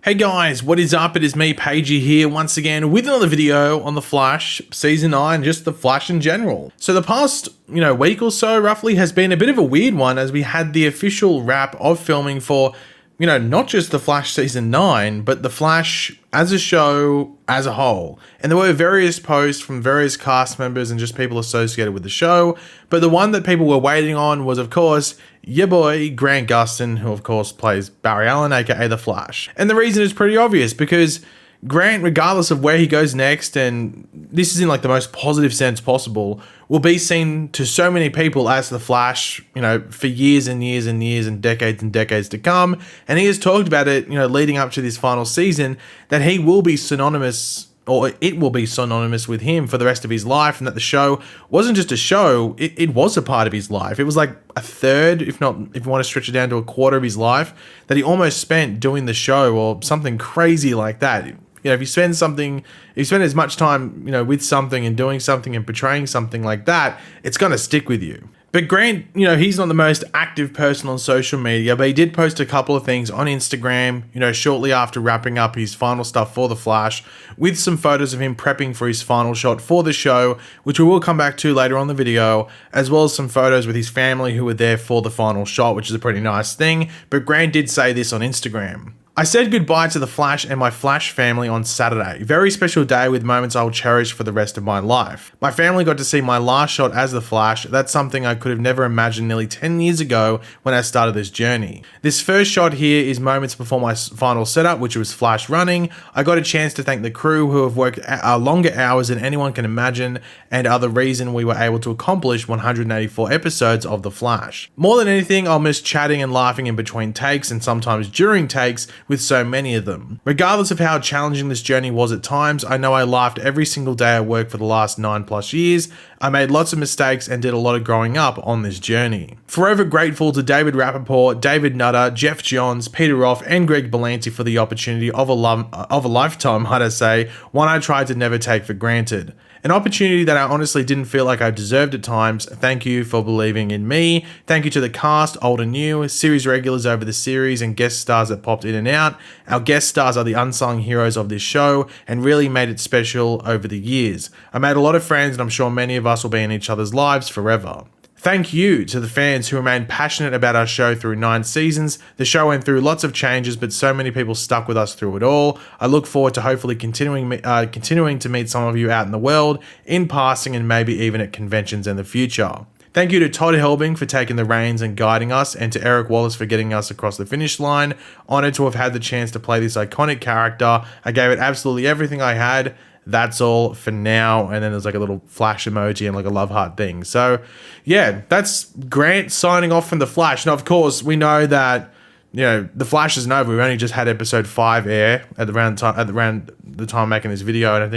Hey guys, what is up? It is me, Pagey, here once again with another video on The Flash, Season 9, just The Flash in general. So the past, week or so roughly has been a bit of a weird one as we had the official wrap of filming for, not just The Flash Season 9, but The Flash as a show as a whole. And there were various posts from various cast members and just people associated with the show. But the one that people were waiting on was, of course, your boy, Grant Gustin, who of course plays Barry Allen, aka The Flash. And the reason is pretty obvious, because Grant, regardless of where he goes next, and this is in like the most positive sense possible, will be seen to so many people as The Flash, for years and years and years and decades to come. And he has talked about it, leading up to this final season, that he will be synonymous, or it will be synonymous with him for the rest of his life, and that the show wasn't just a show, it was a part of his life. It was like a third, if you want to stretch it down to a quarter of his life, that he almost spent doing the show, or something crazy like that. If you spend as much time, with something and doing something and portraying something like that, it's going to stick with you. But Grant, he's not the most active person on social media, but he did post a couple of things on Instagram, shortly after wrapping up his final stuff for The Flash, with some photos of him prepping for his final shot for the show, which we will come back to later on the video, as well as some photos with his family who were there for the final shot, which is a pretty nice thing. But Grant did say this on Instagram. I said goodbye to The Flash and my Flash family on Saturday. Very special day with moments I will cherish for the rest of my life. My family got to see my last shot as The Flash. That's something I could have never imagined nearly 10 years ago when I started this journey. This first shot here is moments before my final setup, which was Flash running. I got a chance to thank the crew who have worked longer hours than anyone can imagine and are the reason we were able to accomplish 184 episodes of The Flash. More than anything, I'll miss chatting and laughing in between takes and sometimes during takes with so many of them. Regardless of how challenging this journey was at times, I know I laughed every single day at work for the last 9+ years. I made lots of mistakes and did a lot of growing up on this journey. Forever grateful to David Rappaport, David Nutter, Jeff Johns, Peter Roth, and Greg Berlanti for the opportunity of a lifetime, might I say, one I tried to never take for granted. An opportunity that I honestly didn't feel like I deserved at times. Thank you for believing in me. Thank you to the cast, old and new, series regulars over the series, and guest stars that popped in and out. Our guest stars are the unsung heroes of this show and really made it special over the years. I made a lot of friends, and I'm sure many of us will be in each other's lives forever. Thank you to the fans who remained passionate about our show through 9 seasons. The show went through lots of changes, but so many people stuck with us through it all. I look forward to hopefully continuing to meet some of you out in the world, in passing, and maybe even at conventions in the future. Thank you to Todd Helbing for taking the reins and guiding us, and to Eric Wallace for getting us across the finish line. Honored to have had the chance to play this iconic character. I gave it absolutely everything I had. That's all for now. And then there's like a little flash emoji and like a love heart thing. So yeah, that's Grant signing off from The Flash. Now, of course, we know that, The Flash isn't over. We've only just had episode 5 air at around the time making this video. And I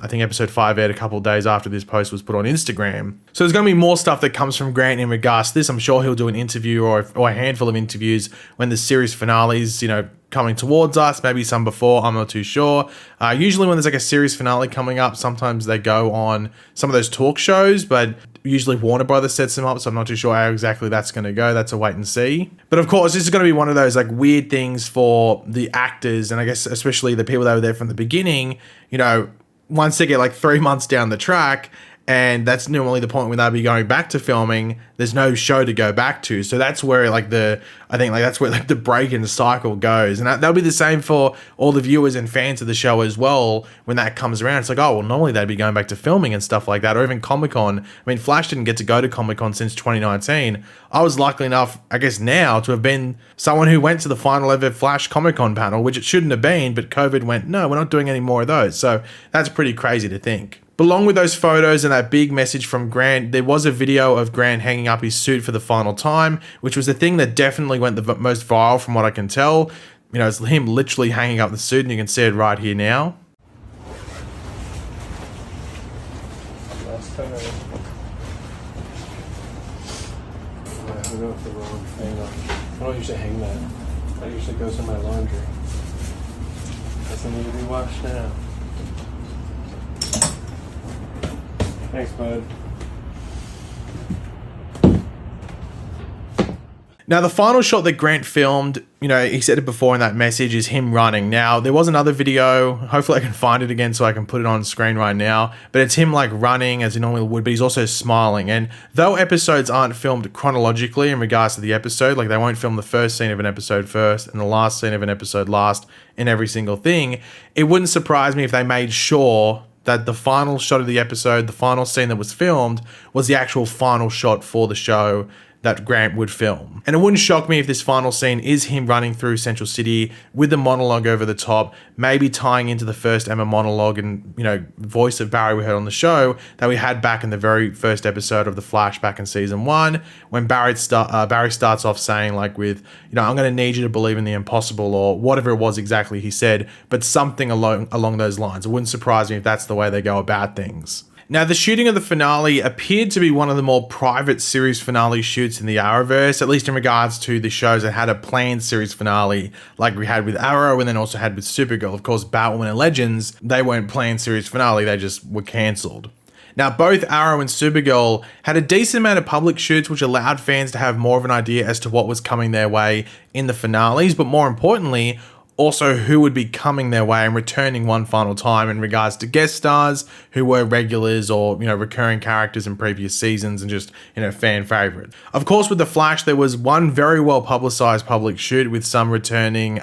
think episode 5 aired a couple of days after this post was put on Instagram. So there's going to be more stuff that comes from Grant in regards to this. I'm sure he'll do an interview or a handful of interviews when the series finales, coming towards us, maybe some before, I'm not too sure. Usually when there's like a series finale coming up, sometimes they go on some of those talk shows, but usually Warner Brothers sets them up, so I'm not too sure how exactly that's going to go. That's a wait and see. But of course, this is going to be one of those like weird things for the actors, and I guess especially the people that were there from the beginning, once they get like 3 months down the track, and that's normally the point when they'll be going back to filming, there's no show to go back to. So that's where that's where the break in the cycle goes. And that'll be the same for all the viewers and fans of the show as well. When that comes around, it's like, oh, well, normally they'd be going back to filming and stuff like that, or even Comic-Con. I mean, Flash didn't get to go to Comic-Con since 2019. I was lucky enough, I guess now, to have been someone who went to the final ever Flash Comic-Con panel, which it shouldn't have been, but COVID went, no, we're not doing any more of those. So that's pretty crazy to think. But along with those photos and that big message from Grant, there was a video of Grant hanging up his suit for the final time, which was the thing that definitely went the most viral from what I can tell. It's him literally hanging up the suit, and you can see it right here now. Last time I hung up the wrong thing. I don't usually hang that. That usually goes in my laundry. Doesn't need to be washed now. Thanks, bud. Now, the final shot that Grant filmed, you know, he said it before in that message, is him running. Now, there was another video. Hopefully I can find it again so I can put it on screen right now. But it's him like running as he normally would, but he's also smiling. And though episodes aren't filmed chronologically in regards to the episode, like they won't film the first scene of an episode first and the last scene of an episode last in every single thing, it wouldn't surprise me if they made sure that the final shot of the episode, the final scene that was filmed, was the actual final shot for the show that Grant would film. And it wouldn't shock me if this final scene is him running through Central City with the monologue over the top, maybe tying into the first Emma monologue and, you know, voice of Barry we heard on the show that we had back in the very first episode of The Flash back in season 1, when Barry starts off saying like with, you know, I'm going to need you to believe in the impossible, or whatever it was exactly he said, but something along those lines. It wouldn't surprise me if that's the way they go about things. Now, the shooting of the finale appeared to be one of the more private series finale shoots in the Arrowverse, at least in regards to the shows that had a planned series finale, like we had with Arrow and then also had with Supergirl. Of course, Batwoman and Legends, they weren't planned series finale, they just were cancelled. Now, both Arrow and Supergirl had a decent amount of public shoots, which allowed fans to have more of an idea as to what was coming their way in the finales, but more importantly, also who would be coming their way and returning one final time in regards to guest stars who were regulars or, you know, recurring characters in previous seasons and just, you know, fan favorite. Of course, with The Flash, there was one very well publicized public shoot with some returning,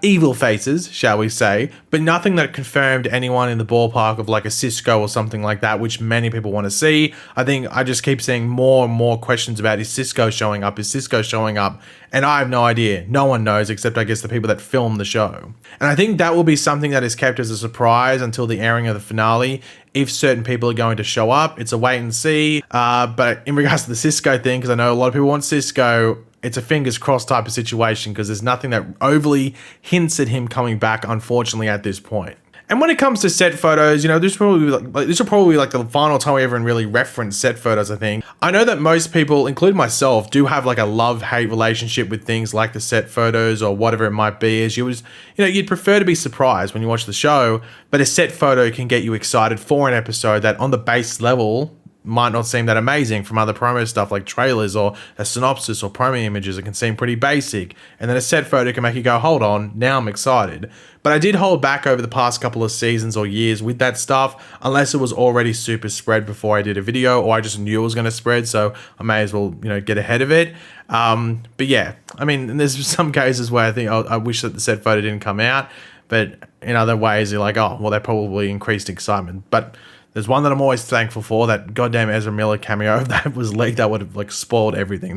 evil faces, shall we say, but nothing that confirmed anyone in the ballpark of like a Cisco or something like that, which many people want to see. I think I just keep seeing more and more questions about, is Cisco showing up? Is Cisco showing up? And I have no idea. No one knows except I guess the people that film the show. And I think that will be something that is kept as a surprise until the airing of the finale. If certain people are going to show up, it's a wait and see. But in regards to the Cisco thing, because I know a lot of people want Cisco, it's a fingers crossed type of situation because there's nothing that overly hints at him coming back, unfortunately, at this point. And when it comes to set photos, you know, this will probably be like the final time we ever really reference set photos, I think. I know that most people, including myself, do have like a love-hate relationship with things like the set photos or whatever it might be, as you'd prefer to be surprised when you watch the show, but a set photo can get you excited for an episode that on the base level might not seem that amazing from other promo stuff like trailers or a synopsis or promo images. It can seem pretty basic. And then a set photo can make you go, hold on, now I'm excited. But I did hold back over the past couple of seasons or years with that stuff, unless it was already super spread before I did a video, or I just knew it was going to spread, so I may as well, you know, get ahead of it. But yeah, I mean, there's some cases where I think I wish that the set photo didn't come out, but in other ways, you're like, oh, well, that probably increased excitement. But there's one that I'm always thankful for, that goddamn Ezra Miller cameo that was leaked that would have like spoiled everything.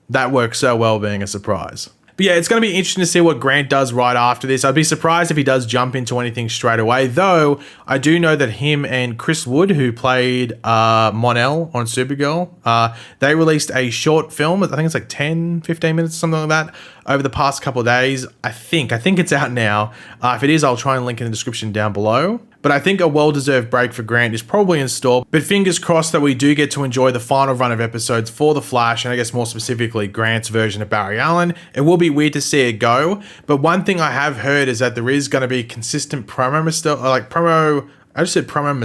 That worked so well being a surprise. But yeah, it's going to be interesting to see what Grant does right after this. I'd be surprised if he does jump into anything straight away, though I do know that him and Chris Wood, who played Mon-El on Supergirl, they released a short film, I think it's like 10, 15 minutes, something like that, over the past couple of days. I think it's out now. If it is, I'll try and link in the description down below. But I think a well-deserved break for Grant is probably in store. But fingers crossed that we do get to enjoy the final run of episodes for The Flash, and I guess more specifically Grant's version of Barry Allen. It will be weird to see it go, but one thing I have heard is that there is going to be consistent promo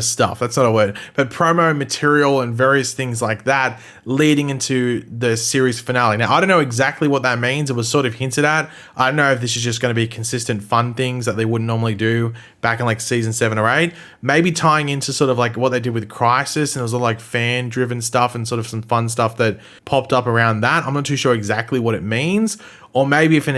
stuff, that's not a word, but promo material and various things like that leading into the series finale. Now, I don't know exactly what that means. It was sort of hinted at. I don't know if this is just going to be consistent fun things that they wouldn't normally do back in like season 7 or 8. Maybe tying into sort of like what they did with Crisis, and it was all like fan-driven stuff and sort of some fun stuff that popped up around that. I'm not too sure exactly what it means. Or maybe even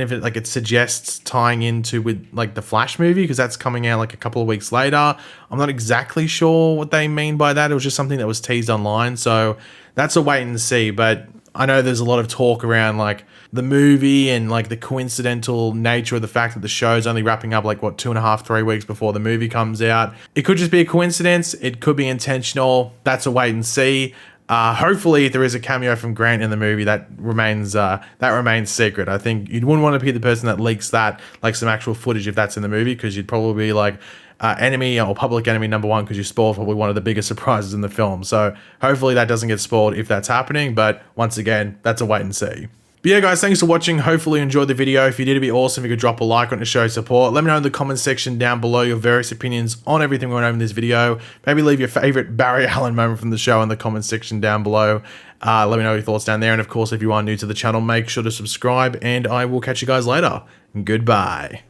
if it suggests tying into with like the Flash movie, because that's coming out like a couple of weeks later. I'm not exactly sure what they mean by that. It was just something that was teased online, so that's a wait and see. But I know there's a lot of talk around like the movie and like the coincidental nature of the fact that the show's only wrapping up like 2.5, 3 weeks before the movie comes out. It could just be a coincidence. It could be intentional. That's a wait and see. Hopefully, if there is a cameo from Grant in the movie, that remains secret. I think you wouldn't want to be the person that leaks that, like some actual footage, if that's in the movie, because you'd probably be like enemy or public enemy number one, because you spoiled probably one of the biggest surprises in the film. So hopefully that doesn't get spoiled if that's happening. But once again, that's a wait and see. But yeah, guys, thanks for watching. Hopefully you enjoyed the video. If you did, it'd be awesome if you could drop a like on it to show support. Let me know in the comment section down below your various opinions on everything we went over in this video. Maybe leave your favorite Barry Allen moment from the show in the comment section down below. Let me know your thoughts down there. And of course, if you are new to the channel, make sure to subscribe, and I will catch you guys later. Goodbye.